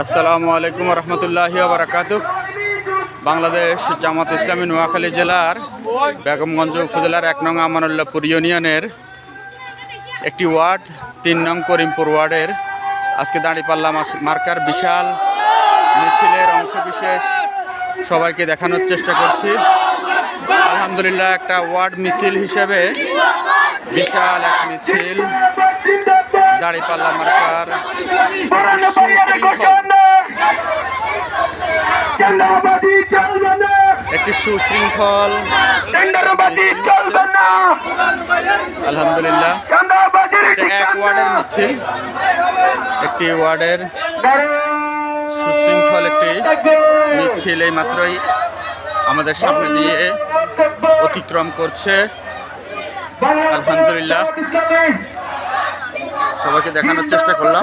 আসসালামু আলাইকুম রহমতুল্লাহি ওয়া বারাকাতুহু। বাংলাদেশ জামাত ইসলামী নোয়াখালী জেলার বেগমগঞ্জ উপজেলার ১ নং আমানুল্লাহপুর ইউনিয়নের একটি ওয়ার্ড ৩ নং করিমপুর ওয়ার্ডের আজকে দাঁড়িপাল্লা মার্কার বিশাল মিছিলের অংশবিশেষ সবাইকে দেখানোর চেষ্টা করছি। আলহামদুলিল্লাহ, একটা ওয়ার্ড মিছিল হিসেবে বিশাল এক মিছিল দাঁড়িপাল্লা মার্কার একটি সুশৃঙ্খল আলহামদুলিল্লাহ, এটা এক ওয়ার্ডের মিছিল, একটি ওয়ার্ডের সুশৃঙ্খল একটি মিছিল এই মাত্রই আমাদের সামনে দিয়ে অতিক্রম করছে। আলহামদুলিল্লাহ, সবাইকে দেখানোর চেষ্টা করলাম।